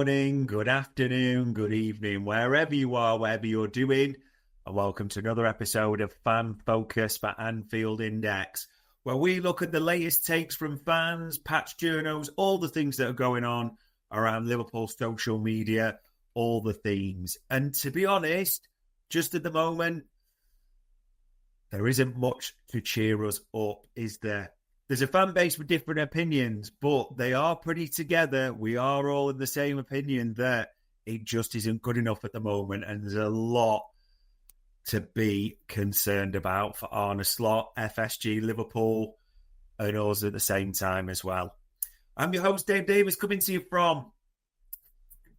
morning, good afternoon, good evening, wherever you are, whatever you're doing, and welcome to another episode of Fan Focus for Anfield Index, where we look at the latest takes from fans, patch journos, all the things that are going on around Liverpool social media, all the themes. And to be honest, just at the moment, there isn't much to cheer us up, is there? There's a fan base with different opinions, but they are pretty together. We are all in the same opinion that it just isn't good enough at the moment, and there's a lot to be concerned about for Arne Slot, FSG, Liverpool, and us at the same time as well. I'm your host, Dave Davis, coming to you from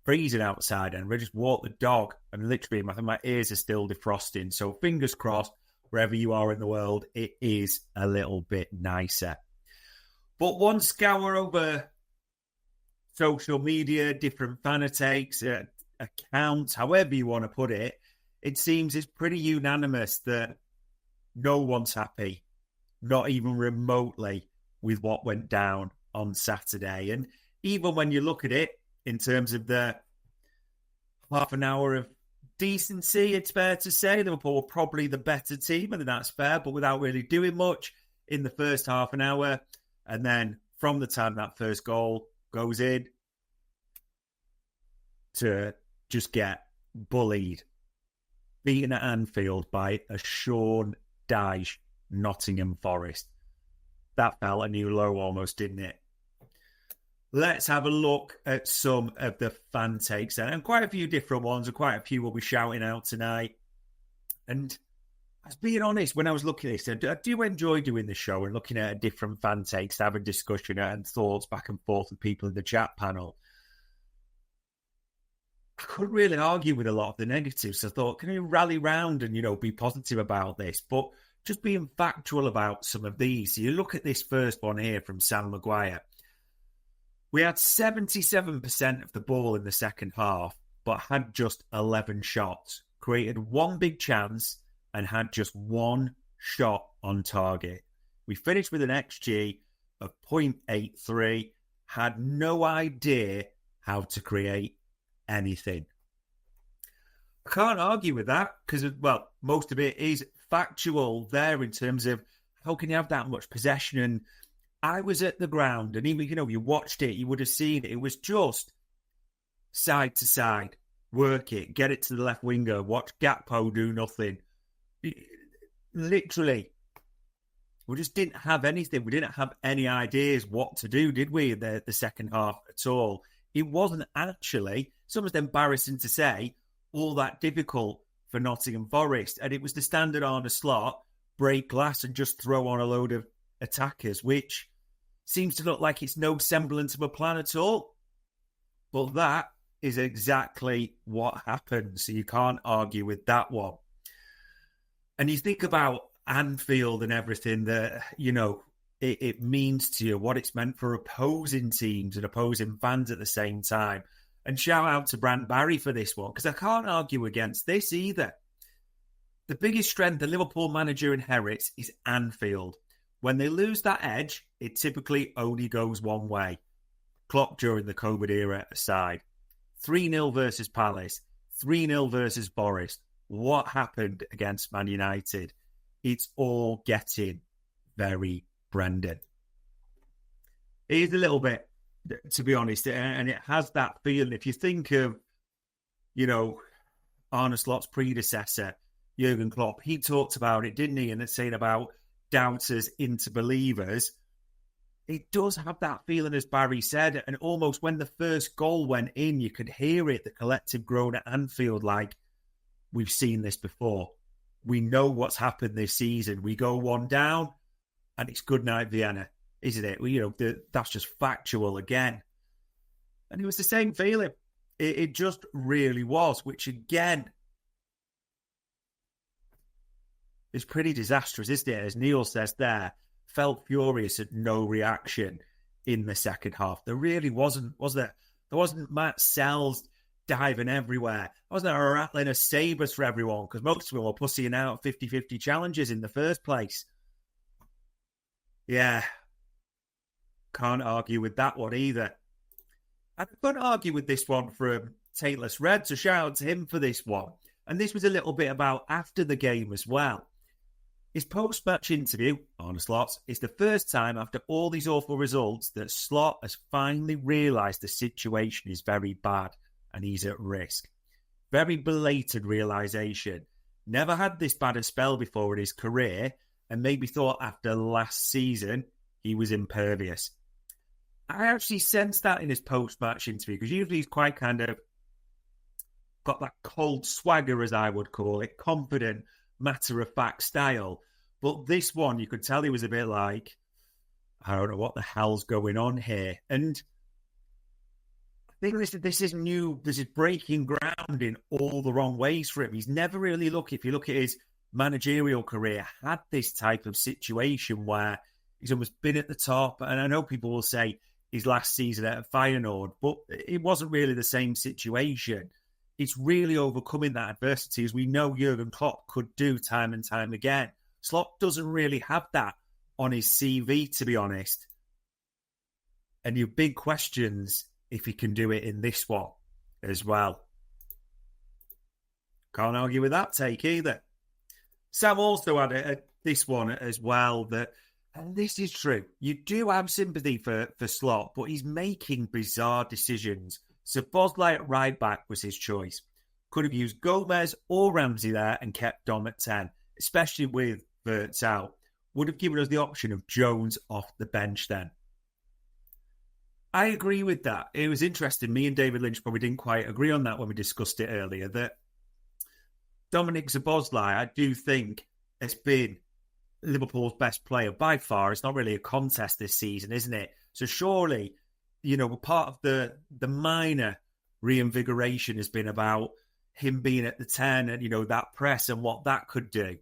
freezing outside, and we just walked the dog, and literally my ears are still defrosting. So fingers crossed, wherever you are in the world, it is a little bit nicer. But one scour over social media, different fan takes, accounts, however you want to put it, it seems it's pretty unanimous that no one's happy, not even remotely, with what went down on Saturday. And even when you look at it in terms of the half an hour of decency, it's fair to say Liverpool were probably the better team, and that's fair, but without really doing much in the first half an hour. And then from the time that first goal goes in to just get bullied, beaten at Anfield by a Sean Dyche Nottingham Forest. That felt a new low almost, didn't it? Let's have a look at some of the fan takes, and quite a few different ones, and quite a few we'll be shouting out tonight. And I was being honest, when I was looking at this, I do enjoy doing the show and looking at different fan takes, having discussion and thoughts back and forth with people in the chat panel. I couldn't really argue with a lot of the negatives. So I thought, can we rally round and, be positive about this? But just being factual about some of these. So you look at this first one here from Sam Maguire. We had 77% of the ball in the second half, but had just 11 shots, created one big chance, and had just one shot on target. We finished with an XG of 0.83, had no idea how to create anything. I can't argue with that because, most of it is factual there in terms of how can you have that much possession. And I was at the ground, and even, you watched it, you would have seen it. It was just side to side, work it, get it to the left winger, watch Gakpo do nothing. Literally, we just didn't have anything. We didn't have any ideas what to do, did we, in the second half at all? It wasn't actually, it's almost embarrassing to say, all that difficult for Nottingham Forest. And it was the standard Arne Slot, break glass and just throw on a load of attackers, which seems to look like it's no semblance of a plan at all. But that is exactly what happened. So you can't argue with that one. And you think about Anfield and everything that, it means to you, what it's meant for opposing teams and opposing fans at the same time. And shout out to Brant Barry for this one, because I can't argue against this either. The biggest strength the Liverpool manager inherits is Anfield. When they lose that edge, it typically only goes one way. Klopp during the COVID era aside. 3-0 versus Palace. 3-0 versus Forest. What happened against Man United? It's all getting very Brendan. It is a little bit, to be honest, and it has that feeling. If you think of, Arne Slot's predecessor, Jurgen Klopp, he talked about it, didn't he? And it's saying about doubters into believers. It does have that feeling, as Barry said, and almost when the first goal went in, you could hear it, the collective groan at Anfield, like, we've seen this before. We know what's happened this season. We go one down, and it's good night Vienna, isn't it? Well, that's just factual again. And it was the same feeling. It just really was, which again is pretty disastrous, isn't it? As Neil says there, felt furious at no reaction in the second half. There really wasn't, was there? There wasn't Matt Sells diving everywhere. There wasn't a rattling of sabres for everyone, because most of them were pussying out 50-50 challenges in the first place. Yeah, can't argue with that one either. I couldn't argue with this one from Taintless Red, so shout out to him for this one. And this was a little bit about after the game as well. His post-match interview, Arne Slot's, is the first time after all these awful results that Slot has finally realised the situation is very bad and he's at risk. Very belated realisation. Never had this bad a spell before in his career, and maybe thought after last season he was impervious. I actually sensed that in his post-match interview, because usually he's quite kind of got that cold swagger, as I would call it, confident, matter-of-fact style. But this one, you could tell he was a bit like, I don't know what the hell's going on here. And I think this is new. This is breaking ground in all the wrong ways for him. He's never really if you look at his managerial career, had this type of situation where he's almost been at the top. And I know people will say his last season at Feyenoord, but it wasn't really the same situation. It's really overcoming that adversity, as we know Jurgen Klopp could do time and time again. Slot doesn't really have that on his CV, to be honest. And your big questions if he can do it in this one as well. Can't argue with that take either. Sam also had this one as well, that, and this is true, you do have sympathy for Slot, but he's making bizarre decisions. So Bosley at right back was his choice. Could have used Gomez or Ramsey there and kept Dom at 10, especially with Verts out. Would have given us the option of Jones off the bench then. I agree with that. It was interesting. Me and David Lynch probably didn't quite agree on that when we discussed it earlier, that Dominic Szoboszlai, I do think, has been Liverpool's best player by far. It's not really a contest this season, isn't it? So surely, part of the minor reinvigoration has been about him being at the 10 and, that press and what that could do.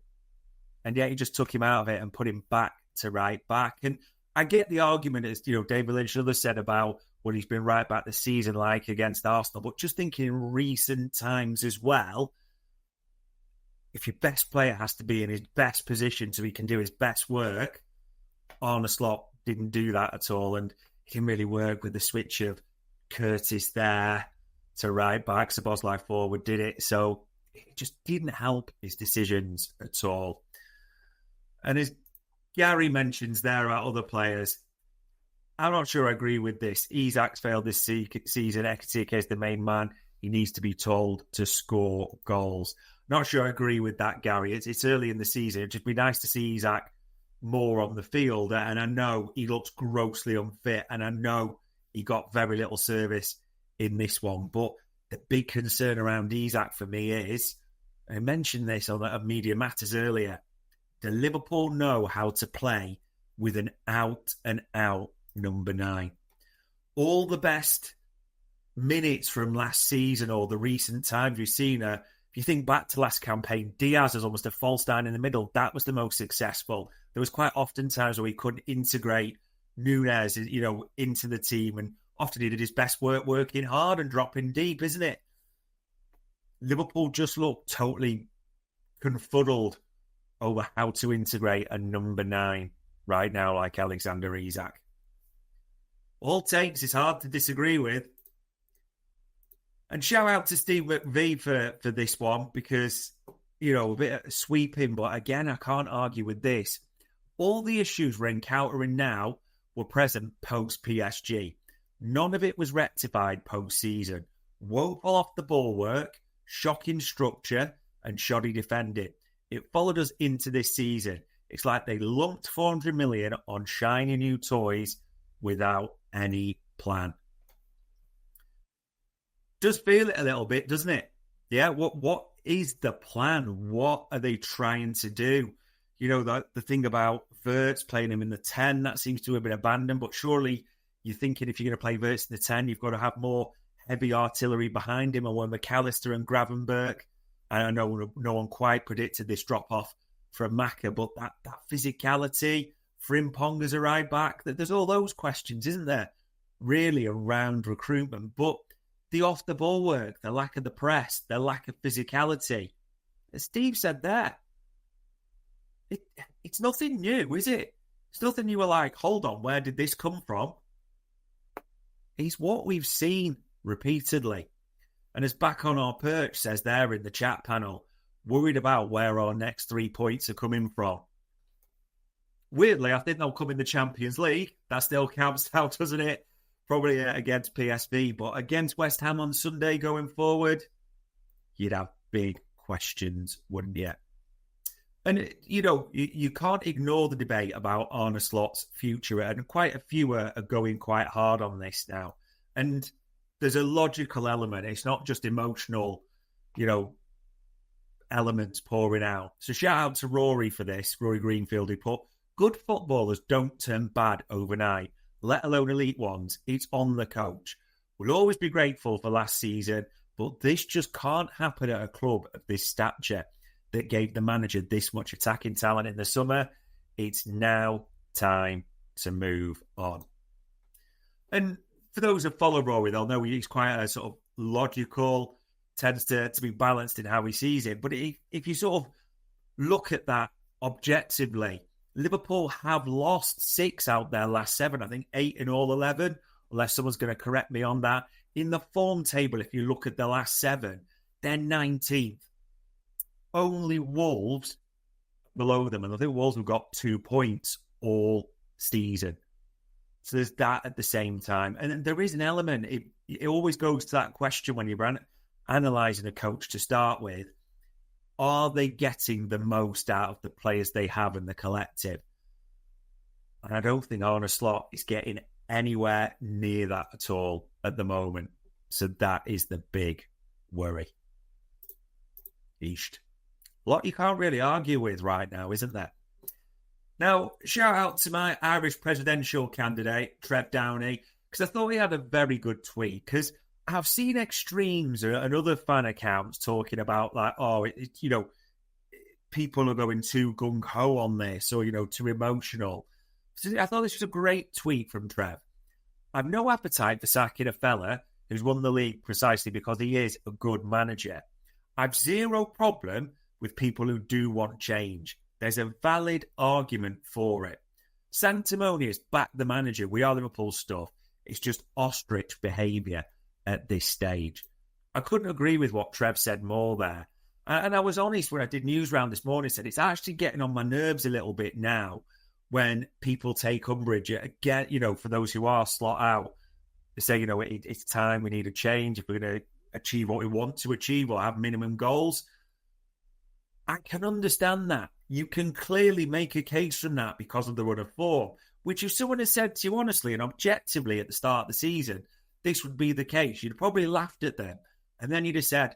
And yet he just took him out of it and put him back to right back. And I get the argument, as David Lynch and others said, about what he's been right back this season like against Arsenal. But just thinking in recent times as well, if your best player has to be in his best position so he can do his best work, Arne Slot didn't do that at all. And he didn't really work with the switch of Curtis there to right back. Szoboszlai forward did it. So it just didn't help his decisions at all. And as Gary mentions there are other players, I'm not sure I agree with this. Isak's failed this season. Ekitike is the main man. He needs to be told to score goals. Not sure I agree with that, Gary. It's early in the season. It'd just be nice to see Isak more on the field. And I know he looks grossly unfit. And I know he got very little service in this one. But the big concern around Isak for me is, I mentioned this on Media Matters earlier, do Liverpool know how to play with an out-and-out number 9? All the best minutes from last season or the recent times we've seen her, if you think back to last campaign, Diaz was almost a false 9 in the middle. That was the most successful. There was quite often times where he couldn't integrate Núñez, into the team, and often he did his best work working hard and dropping deep, isn't it? Liverpool just looked totally confuddled over how to integrate a number 9 right now, like Alexander Isak. All takes is hard to disagree with. And shout out to Steve McVie for this one, because, a bit of sweeping, but again, I can't argue with this. All the issues we're encountering now were present post-PSG. None of it was rectified post-season. Woeful off the ball work, shocking structure, and shoddy defending. It followed us into this season. It's like they lumped 400 million on shiny new toys without any plan. Does feel it a little bit, doesn't it? Yeah, what is the plan? What are they trying to do? The thing about Verts playing him in the 10, that seems to have been abandoned, but surely you're thinking if you're going to play Verts in the 10, you've got to have more heavy artillery behind him, and when McAllister and Gravenberch, and I know no one quite predicted this drop-off from Maka, but that physicality, Frimpong as a right back, there's all those questions, isn't there, really, around recruitment. But the off-the-ball work, the lack of the press, the lack of physicality, as Steve said there, it's nothing new, is it? It's nothing you were like, hold on, where did this come from? is what we've seen repeatedly. And as Back on Our Perch says there in the chat panel, worried about where our next 3 points are coming from. Weirdly, I think they'll come in the Champions League. That still counts out, doesn't it? Probably against PSV, but against West Ham on Sunday going forward, you'd have big questions, wouldn't you? And, you can't ignore the debate about Arne Slot's future, and quite a few are going quite hard on this now. And there's a logical element. It's not just emotional, elements pouring out. So shout out to Rory for this, Rory Greenfield, who put, good footballers don't turn bad overnight, let alone elite ones. It's on the coach. We'll always be grateful for last season, but this just can't happen at a club of this stature that gave the manager this much attacking talent in the summer. It's now time to move on. And for those who follow Rory, they'll know he's quite a sort of logical, tends to be balanced in how he sees it. But if you sort of look at that objectively, Liverpool have lost 6 out their last 7. I think 8 in all 11, unless someone's going to correct me on that. In the form table, if you look at the last 7, they're 19th. Only Wolves below them. And I think Wolves have got 2 points all season. So there's that at the same time. And there is an element. It always goes to that question when you're analysing a coach to start with. Are they getting the most out of the players they have in the collective? And I don't think Arne Slot is getting anywhere near that at all at the moment. So that is the big worry. East. A lot you can't really argue with right now, isn't there? Now, shout out to my Irish presidential candidate, Trev Downey, because I thought he had a very good tweet, because I've seen extremes and other fan accounts talking about people are going too gung-ho on this or, too emotional. So I thought this was a great tweet from Trev. I've no appetite for sacking a fella who's won the league precisely because he is a good manager. I've zero problem with people who do want change. There's a valid argument for it. Sanctimonious, back the manager. We are Liverpool stuff. It's just ostrich behaviour at this stage. I couldn't agree with what Trev said more there. And I was honest when I did news round this morning, said it's actually getting on my nerves a little bit now when people take umbrage. Again, for those who are slot out, they say, it's time, we need a change. If we're going to achieve what we want to achieve or have minimum goals, I can understand that. You can clearly make a case from that because of the run of form, which if someone had said to you honestly and objectively at the start of the season, this would be the case, you'd have probably laughed at them. And then you'd have said,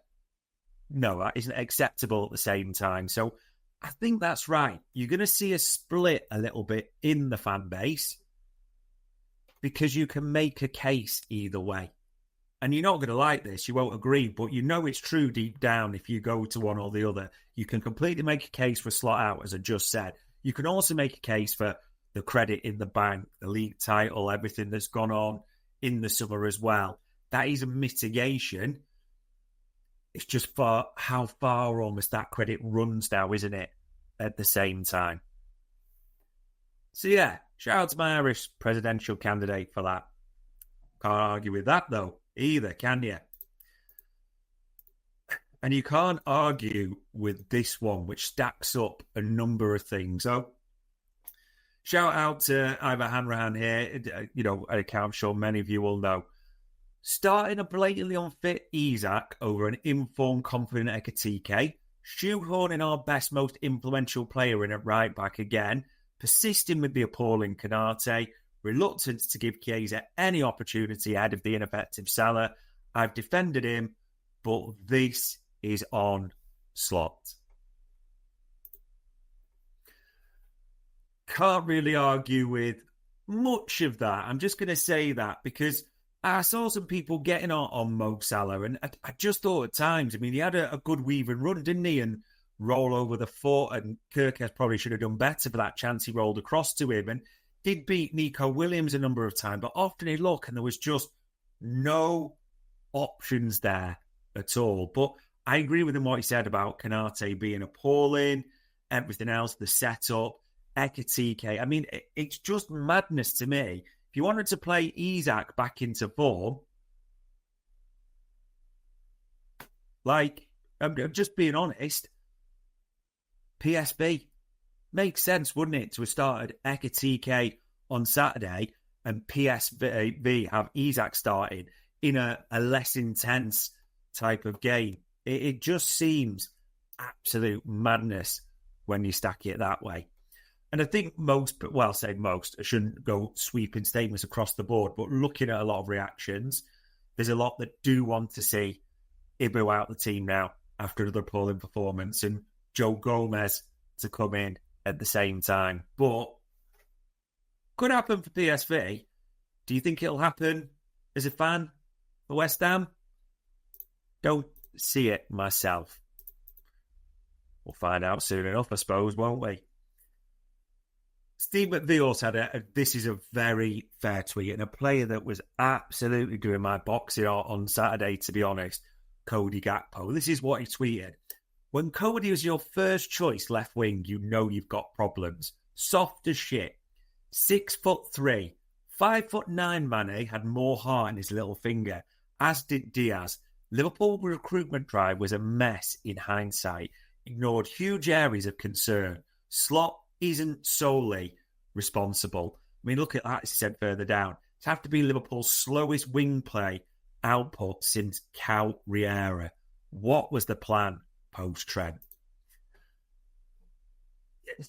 no, that isn't acceptable at the same time. So I think that's right. You're going to see a split a little bit in the fan base because you can make a case either way. And you're not going to like this, you won't agree, but it's true deep down if you go to one or the other. You can completely make a case for slot out, as I just said. You can also make a case for the credit in the bank, the league title, everything that's gone on in the summer as well. That is a mitigation. It's just for how far almost that credit runs now, isn't it? At the same time. So yeah, shout out to my Irish presidential candidate for that. Can't argue with that though. Either, can you? And you can't argue with this one, which stacks up a number of things. So, shout out to Ivan Hanrahan here, an account I'm sure many of you will know. Starting a blatantly unfit Isak over an informed, confident Ekatike, shoehorning our best, most influential player in at right back again, persisting with the appalling Canate, reluctant to give Chiesa any opportunity ahead of the ineffective Salah. I've defended him, but this is on Slot. Can't really argue with much of that. I'm just going to say that because I saw some people getting on Mo Salah, and I just thought at times, he had a good weave and run, didn't he? And roll over the foot, and Kirkes probably should have done better for that chance he rolled across to him. And did beat Nico Williams a number of times, but often he'd look and there was just no options there at all. But I agree with him what he said about Canate being appalling, everything else, the setup, Ekatike. It's just madness to me. If If you wanted to play Isak back into form, like, I'm just being honest, PSV makes sense, wouldn't it, to have started Ekatike on Saturday and PSV have Isak starting in a less intense type of game. It just seems absolute madness when you stack it that way. And I think most, I shouldn't go sweeping statements across the board, but looking at a lot of reactions, there's a lot that do want to see Ibu out the team now after another appalling performance and Joe Gomez to come in at the same time. But could happen for PSV. Do you think it'll happen as a fan for West Ham? Don't see it myself. We'll find out soon enough, I suppose, won't we? Steve McVeigh had this is a very fair tweet, and a player that was absolutely doing my boxing on Saturday, to be honest, Cody Gakpo. This is what he tweeted. When Cody was your first choice left wing, you know you've got problems. Soft as shit. 6'3", 5'9" Mane had more heart in his little finger, as did Diaz. Liverpool recruitment drive was a mess in hindsight. Ignored huge areas of concern. Slot isn't solely responsible. I mean, look at that, he said further down. It's have to be Liverpool's slowest wing play output since Cal Riera. What was the plan post-Trent?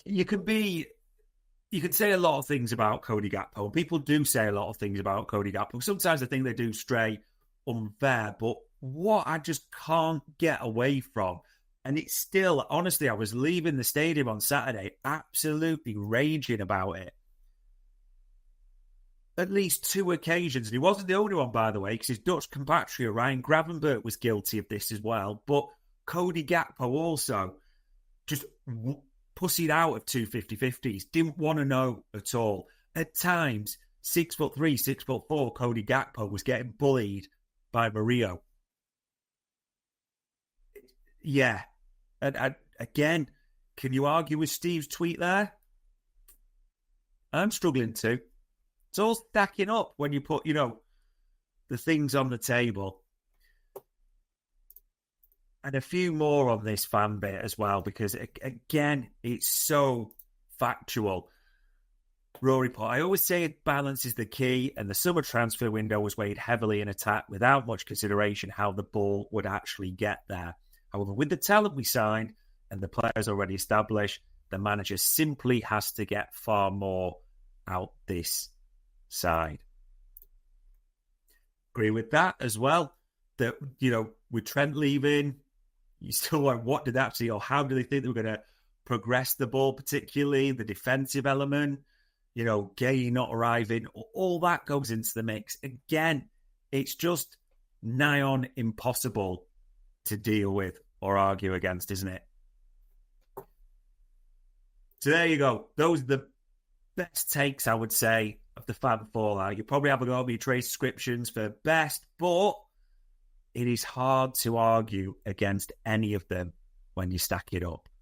You could say a lot of things about Cody Gakpo, and people do say a lot of things about Cody Gakpo. Sometimes I think they do stray unfair, but what I just can't get away from, and it's still, honestly, I was leaving the stadium on Saturday absolutely raging about it. At least 2 occasions, and he wasn't the only one, by the way, because his Dutch compatriot Ryan Gravenberch was guilty of this as well, but Cody Gakpo also just pussied out of 250-50s, didn't want to know at all. At times, 6'3", 6'4", Cody Gakpo was getting bullied by Murillo. Yeah. And again, can you argue with Steve's tweet there? I'm struggling to. It's all stacking up when you put, the things on the table. And a few more on this fan bit as well, because, again, it's so factual. Rory put, I always say balance is the key, and the summer transfer window was weighed heavily in attack without much consideration how the ball would actually get there. However, with the talent we signed and the players already established, the manager simply has to get far more out this side. Agree with that as well. That, with Trent leaving, you still like, what did that see, or how do they think they were going to progress the ball, particularly the defensive element? Gay not arriving, all that goes into the mix. Again, it's just nigh on impossible to deal with or argue against, isn't it? So there you go. Those are the best takes, I would say, of the fan fallout. You probably haven't got any transcriptions for best, but it is hard to argue against any of them when you stack it up.